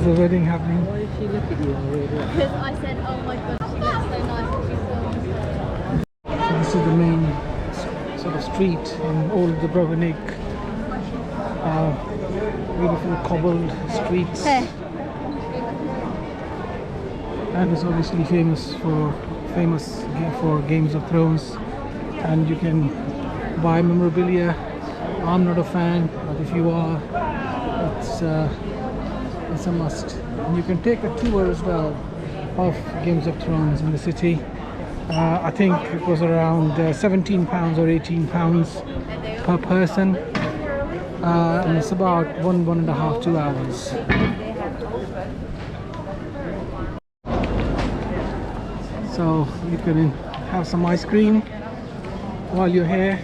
There's a wedding happening. Why is she looking at you? Because I said, oh my god, she looks so nice when she films. So this is the main sort of street in old Dubrovnik. Beautiful cobbled streets. And it's obviously famous for Games of Thrones. And you can buy memorabilia. I'm not a fan, but if you are, it's a must. And you can take a tour as well of Games of Thrones in the city. I think it was around £17 or £18 per person, and it's about 1.5 2 hours. So you can have some ice cream while you're here.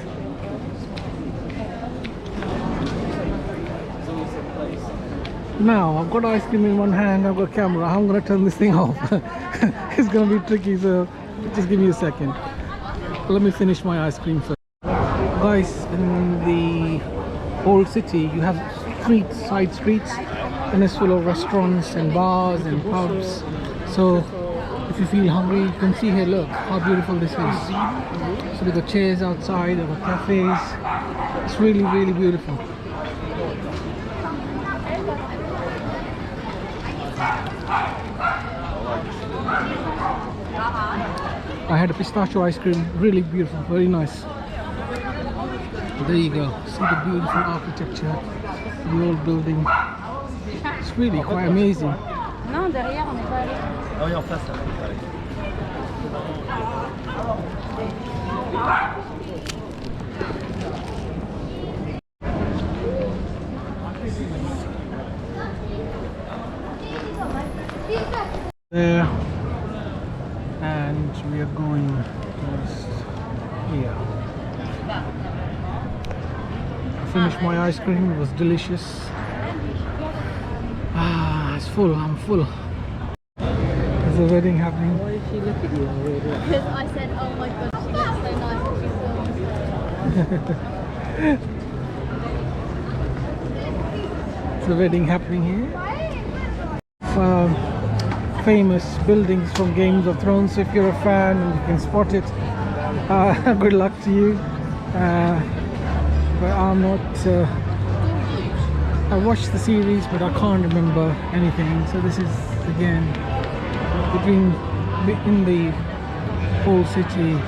Now I've got ice cream in one hand, I've got camera. I'm gonna turn this thing off. It's gonna be tricky, so just give me a second. Let me finish my ice cream first. Guys, in the old city you have side streets, and it's full of restaurants and bars and pubs. So if you feel hungry, you can see here, look how beautiful this is. So we've got chairs outside, there are cafes. It's really, really beautiful. I had a pistachio ice cream, really beautiful, very nice. There you go, see the beautiful architecture, the old building. It's really quite amazing. Non, derrière, on n'est pas allé. Ah oui, en face. There, and we are going just here. I finished my ice cream, it was delicious. It's full, I'm full. There's a wedding happening. Why is she looking at you? Because I said, oh my god, she looks so nice when she films. There's a wedding happening here. Famous buildings from Games of Thrones. So if you're a fan and you can spot it, good luck to you. But I'm not. I watched the series, but I can't remember anything. So this is again in the old city,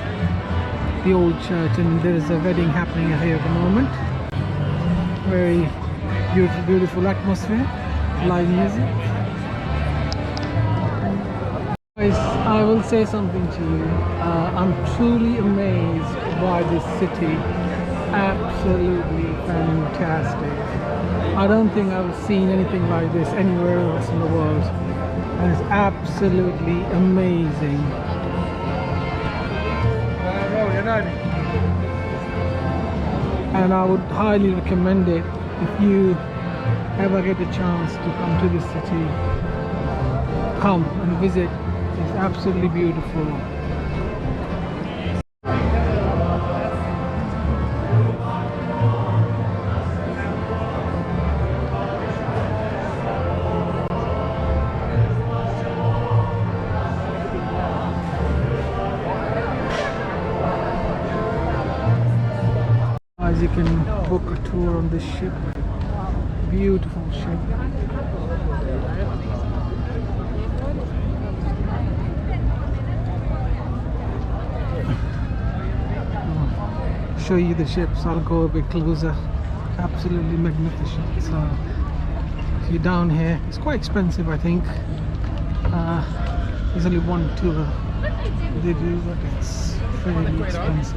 the old church, and there is a wedding happening here at the moment. Very beautiful atmosphere, live music. Guys, I will say something to you. I'm truly amazed by this city. Absolutely fantastic. I don't think I've seen anything like this anywhere else in the world. And it's absolutely amazing. And I would highly recommend it if you ever get a chance to come to this city. Come and visit. It's absolutely beautiful. As you can book a tour on this ship. Beautiful ship. Show you the ships. I'll go a bit closer. Absolutely magnificent. So if you're down here, it's quite expensive, I think. There's only one tour they do, but it's fairly expensive.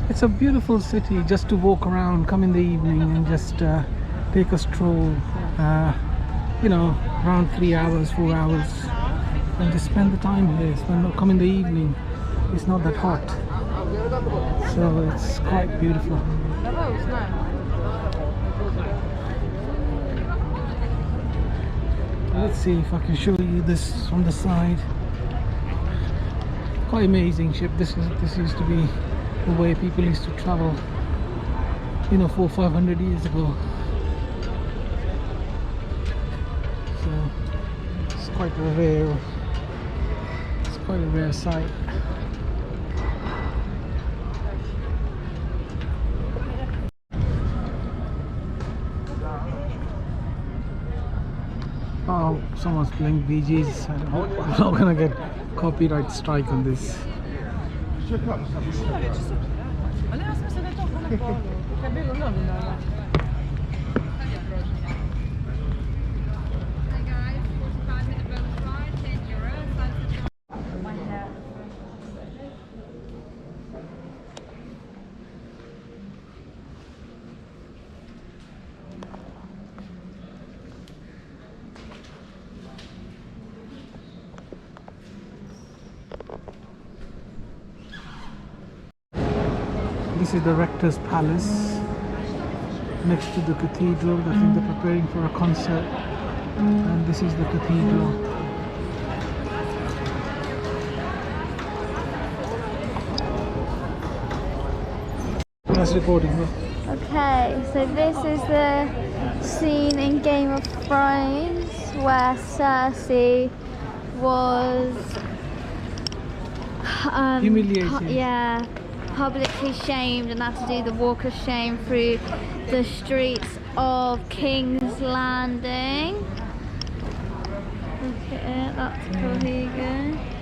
It's a beautiful city just to walk around, come in the evening and just take a stroll, you know, around 3 hours, 4 hours, and just spend the time here. Come in the evening, it's not that hot, so it's quite beautiful. Let's see if I can show you this from the side. quite amazing ship. This used to be the way people used to travel, you know, 400-500 years ago. So it's quite a rare sight. Oh, someone's playing BGs. I'm not gonna get copyright strike on this. This is the rector's palace next to the cathedral. I think they're preparing for a concert, and this is the cathedral. Nice recording, huh? Okay, so this is the scene in Game of Thrones where Cersei was Humiliated. yeah, publicly shamed and had to do the walk of shame through the streets of King's Landing. Look at it, that's cool. Here you go.